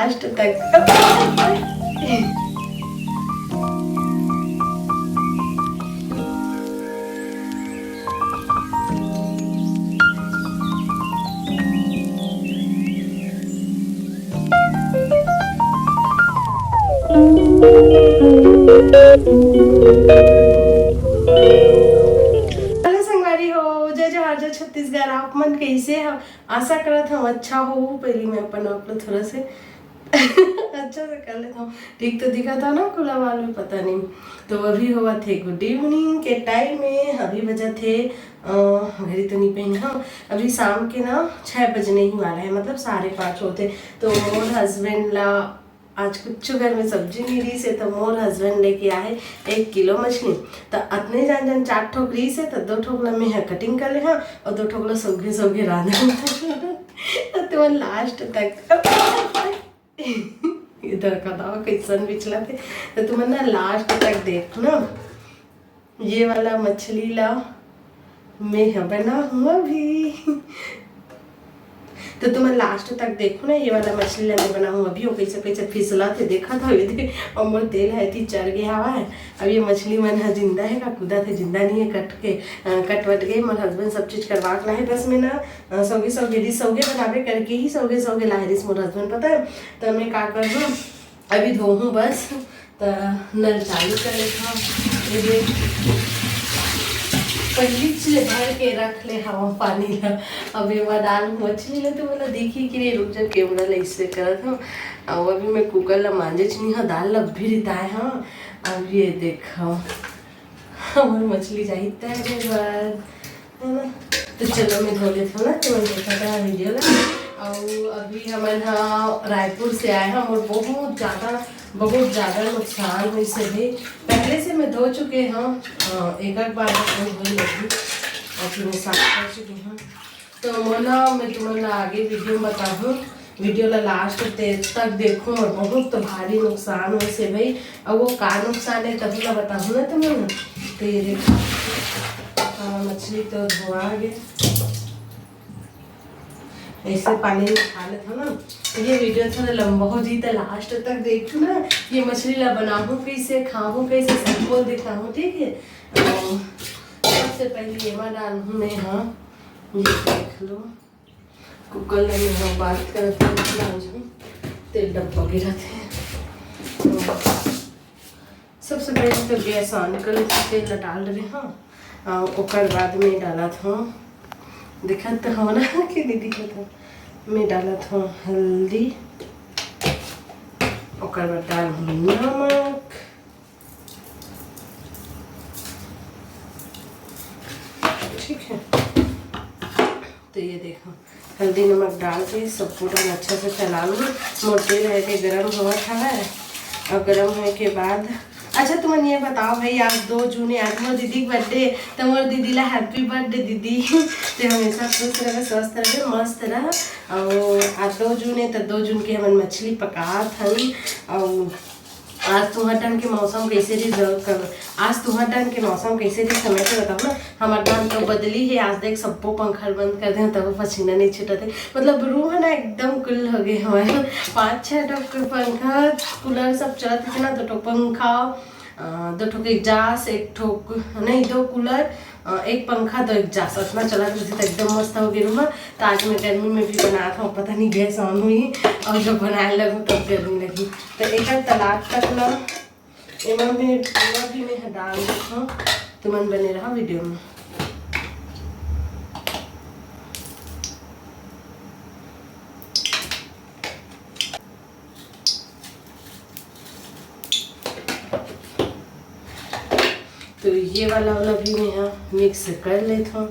Last तक। Hello संगवारी हो, जय जवाहर जय छत्तीसगढ़। आप मन कैसे हो? आशा करत हूँ अच्छा हो। पहले मैं अपन अपलोड थोड़ा से अच्छा से कर लेता हूँ। ठीक तो दिखा था ना खुला वाल में, पता नहीं। तो अभी हुआ थे गुड इवनिंग के टाइम में। अभी बजा थे घड़ी तो नहीं पहनी। हाँ, अभी शाम के ना 6 बजने ही वाला है, मतलब 5:30 होते। तो मोर हस्बैंड ला आज कुछ घर में सब्जी नहीं रही से, तो मोर हस्बैंड लेके आए 1 किलो मछली। तो अतने जान जान 4 ठोक रही से, तो 2 ठोकला में है कटिंग कर ले हाँ, और 2 ठोकला सौगे सौगे रांधा। तो लास्ट तक इधर का दावा कैसन बिचला थे। तो तुम ना लास्ट तक देखो ना, ये वाला मछली ला मैं बना हुआ भी। तो तुम लास्ट तक देखो ना, ये वाला मछली ला मैं बना हूँ अभी। वो कैसे कैसे फिसला थे देखा था ये, और मोर तेल है थी चढ़ गया हवा है। अब ये मछली मन है जिंदा है का कूदा थे, जिंदा नहीं है, कट वट गए। मोर हस्बैंड सब चीज करवा के लाए। बस मैं ना सौगे बनावे करके ही सौगे लाए रिस मोर हस्बैंड, पता है। तो मैं का कर दूँ, अभी धोहूँ बस। तो नल चालू कर लेता पहली भर के रख ले हवा पानी ला। अभी मैं डाल मछली ला, तो बोला देखी कि नहीं, रुक जा कैमरा ला इससे करत हूँ। और अभी मैं कुकर ला मांजे नहीं हाँ, दाल ला भी रिताए हाँ। अब ये देखो हमारी मछली चाहिए तेरे बाद, है ना। तो चलो मैं धो लेता हूँ ना, तो मैं देखा था वीडियो ला। और अभी हमारे यहाँ रायपुर से आए हैं, और बहुत ज़्यादा नुकसान हुई से भी। पहले से मैं धो चुके हैं एक बार धोई लगी, और फिर मैं साफ कर चुकी हूँ। तो मैं तुम्हें आगे वीडियो में बताऊँ, वीडियो ला लास्ट तक देखूँ। और बहुत भारी नुकसान हुई से भाई, और वो का नुकसान है तभी मैं बताऊँ ना तुम्हें। तो ये देखो मछली तो धोआ गया, ऐसे पानी में खा लेता ना। ये वीडियो थोड़ा लंबा हो जी, तो लास्ट तक देखो ना। ये मछली ला बनाऊँ कैसे, खाऊँ कैसे, सब बोल दिखाऊँ, ठीक है। सबसे पहले ये मैं डालूँ मैं हाँ, ये देख लो कुकर में हाँ बात करते हैं। तेल डब्बा गिरा थे। सबसे पहले तो गैस ऑन कर तेल डाल रहे हाँ। ओकर बाद में डाला था, दिखा तो हो ना कि नहीं दिखा था। मैं डाला था हल्दी, ओकर बाद डाल नमक, ठीक है। तो ये देखो हल्दी नमक डाल के सब पूरा अच्छा से चला लूँ। मोटे रह के गर्म हुआ था है, और गर्म होने के बाद अच्छा तुम ये बताओ भाई, आज 2 जून है, आज मोर दीदी का बर्थडे। तो मोर दीदी ला हैप्पी बर्थडे दीदी। तो हमेशा खुश रहे, स्वस्थ रहे, मस्त रह। और आज 2 जून है, तो 2 जून के हम मछली पका थी। और आज तुम्हारे टाइम के मौसम कैसे रही जरूर कर। आज तुम्हारे टाइम के मौसम कैसे रही समय से बताओ ना। हमारे टाइम तो बदली है, आज देख सबको पंखा बंद कर दे तब पसीना नहीं छूटते। मतलब रूम है ना एकदम कुल हो गए हमारे। 5-6 ठोक पंखा कूलर सब चलते थे ना, 2 ठोक पंखा, 2 ठोक एग्जास, 1 ठोक नहीं 2 कूलर, 1 पंखा, 2 एग्जास, अपना चला तो एकदम मस्त हो गया रूम। तो आज मैं गर्मी में भी बनाया था, पता नहीं गैस ऑन हुई, और जब बनाने लगूँ तब गर्मी लगी। तो एक तलाक तक ना एवं में पूरा भी मैं डाल दूँ, तो मन बने रहा वीडियो में। तो ये वाला भी मैं यहाँ मिक्स कर लेता हूँ।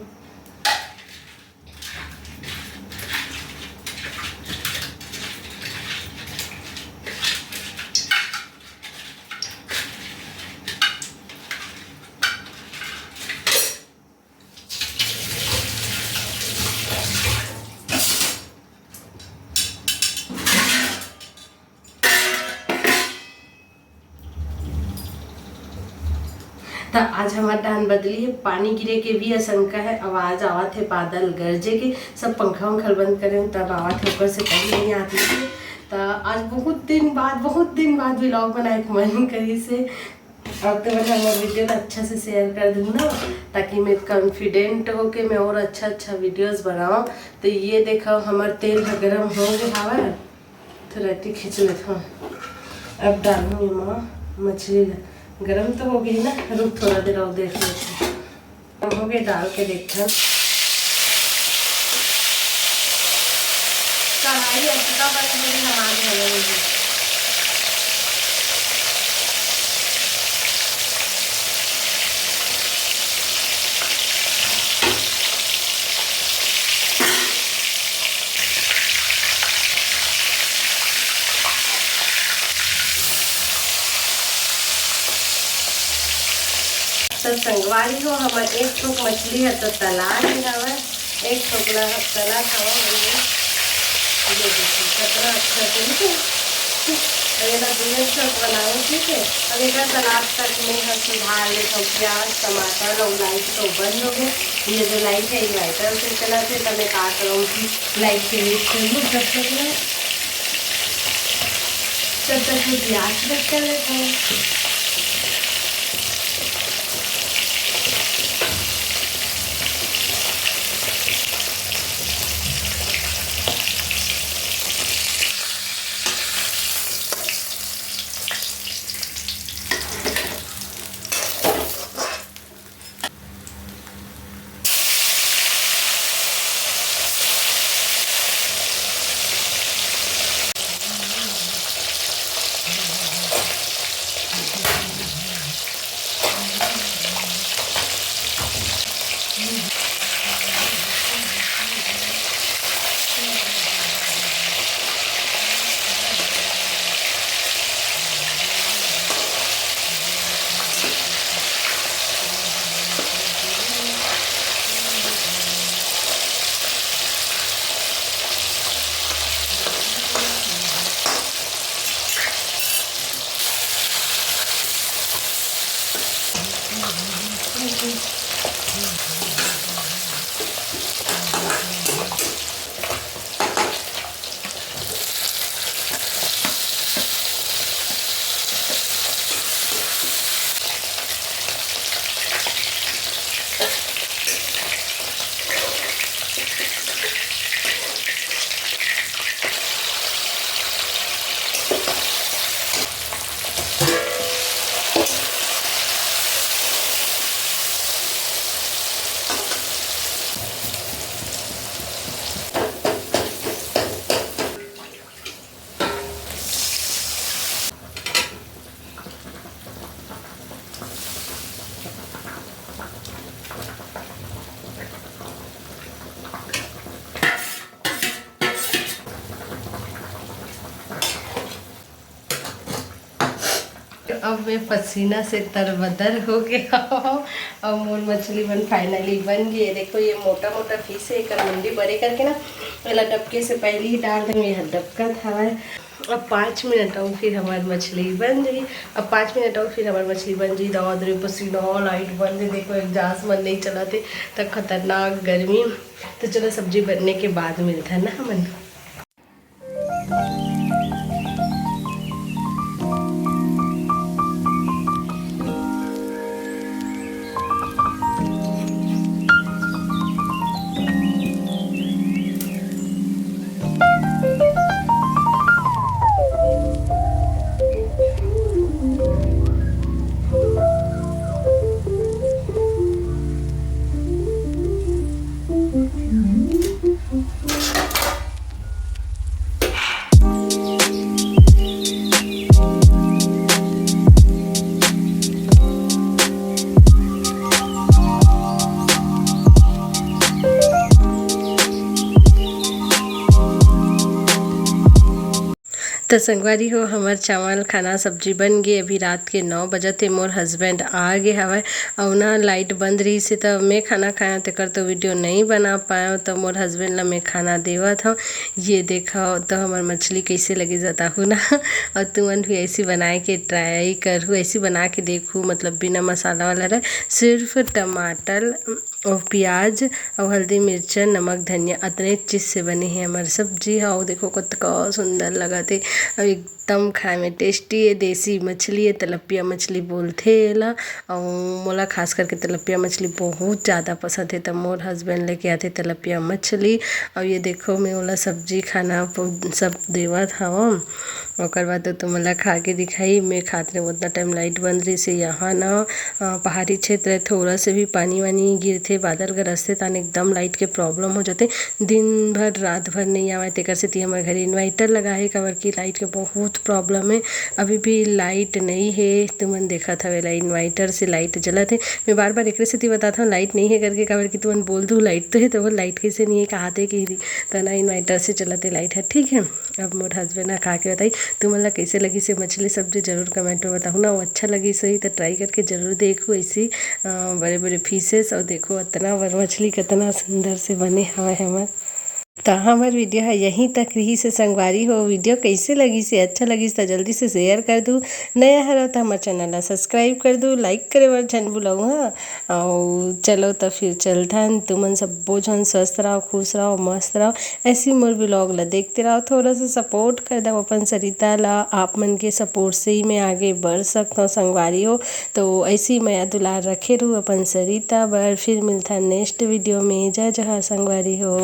तो आज हमारा टान बदली है, पानी गिरे के भी आशंका है, आवाज आवत है, बादल गरजे के, सब पंखा उंखा बंद करें तब आवाज ऊपर से पहले नहीं आती थी। तो आज बहुत दिन बाद व्लॉग बनाए के मन करी से। अब तो मैं वीडियो अच्छा से शेयर कर दूँ ना, ताकि मैं कॉन्फिडेंट हो के मैं और अच्छा वीडियोस बनाऊँ। तो ये देखो हमार तेल गरम हो गया हवा, थोड़ा खींच लेता हूँ। अब डालूँ माँ मछली, गरम तो हो गई ना, रुक थोड़ा देर और देख लेते हो गए, डाल के देखते हैं। कढ़ाई अच्छा बन गई हमारे हलवे। तो संगवारी हो हमारे एक ठोक मछली है तो तला ही हवा, एक ठोक तला हवा ये देखो कितना अच्छा ठीक है। अगर दूसरे ठोक बनाऊँ ठीक है। अब एक सलाद तक में हम सुधार ले तो प्याज टमाटर और लाइट तो बंद हो गए। ये जो लाइट है ये लाइटर से चला थे, तो मैं काट रहा हूँ कि लाइट के वेट कर लूँ तब तक मैं प्याज रख कर लेता हूँ। अब मैं पसीना से तरबदर हो गया। अब मोर मछली फाइनली बन गई है। देखो ये मोटा मोटा पीस है, एक मुंडी बड़े करके ना पहला डबके से पहले ही डाल देंगे। यह डबका था। अब 5 मिनट और फिर हमारी मछली बन गई। अब 5 मिनट और फिर हमारी मछली बन गई। दवा दे पसीना लाइट बन गई। देखो एग्जास्ट मन नहीं चलाते तब खतरनाक गर्मी। तो चलो सब्जी बनने के बाद मिलता है ना हमन। तो संगवारी हो हमार चावल खाना सब्जी बन गई। अभी रात के 9 बजे थे। मोर हस्बैंड आ गए हवा और ना लाइट बंद रही से तो मैं खाना खाया तेकर तो वीडियो नहीं बना पाया। तो मोर हस्बैंड ला मैं खाना देवा था। ये देखा तो हमार मछली कैसे लगे जाता हूँ ना। और तुमन भी ऐसी बनाए के ट्राई करूँ, ऐसी बना के देखूँ। मतलब बिना मसाला वाला रहे, सिर्फ टमाटर और प्याज और हल्दी मिर्चा नमक धनिया अतने चीज़ से बनी है हमारी सब्जी। हाँ देखो कितना सुंदर लगा थे, अब एकदम खाए में टेस्टी है। देसी मछली है, तिलपिया मछली बोलते एला। और मोला खास करके तिलपिया मछली बहुत ज़्यादा पसंद है, तब मोर हस्बैंड लेके आते तिलपिया मछली। और ये देखो मैं ओला सब्जी खाना सब देवत हव। ओकर बाद तो मोला खा के दिखाई, मैं खाते रहे उतना टाइम लाइट बंद रही से। यहाँ ना पहाड़ी क्षेत्र है, थोड़ा से भी पानी वानी गिरते बादल गरजते तान एकदम लाइट के प्रॉब्लम हो जाते, दिन भर रात भर नहीं आवे। तेकर सेती हमारे घर इन्वर्टर लगा है, काबर की लाइट के बहुत प्रॉब्लम है। अभी भी लाइट नहीं है, तुमन देखत हवे इन्वर्टर से लाइट जलत है। मैं बार बार एक सेती बताता हूँ लाइट नहीं है करके, काबर की तुमन बोल दूँ लाइट तो है, तो वो लाइट कैसे नहीं है कहाते कि तना इन्वर्टर से चलते लाइट है। ठीक है, अब मोर हस्बैंड खा के बताई तुमन ला कैसे लगी से मछली सब्जी, जरूर कमेंट में बताओ ना। वो अच्छा लगी सही तो ट्राई करके जरूर देखो ऐसी बड़े बड़े पीसेस। और देखो इतना बड़ मछली कितना सुंदर से बने हवा हमार। तो हमार वीडियो है यहीं तक रही से संगवारी हो। वीडियो कैसे लगी से अच्छा लगी तो जल्दी से शेयर कर दूँ, नया हरो तो हमारे चैनल ला सब्सक्राइब कर दूँ, लाइक करे बर झन बुलाऊँ। हाँ और चलो तो फिर चलथन, तुमन सब्बो झन स्वस्थ रहो, खुश रहो, मस्त रहो। ऐसी मोर ब्लॉग ला देखते रहो, थोड़ा सा सपोर्ट कर दो अपन सरिता ला। आप मन के सपोर्ट से ही मैं आगे बढ़ सकता हूँ संगवारी हो। तो ऐसी मैं दुलार रखे रहूँ अपन सरिता बर। फिर मिलता नेक्स्ट वीडियो में। जय जय संगवारी हो।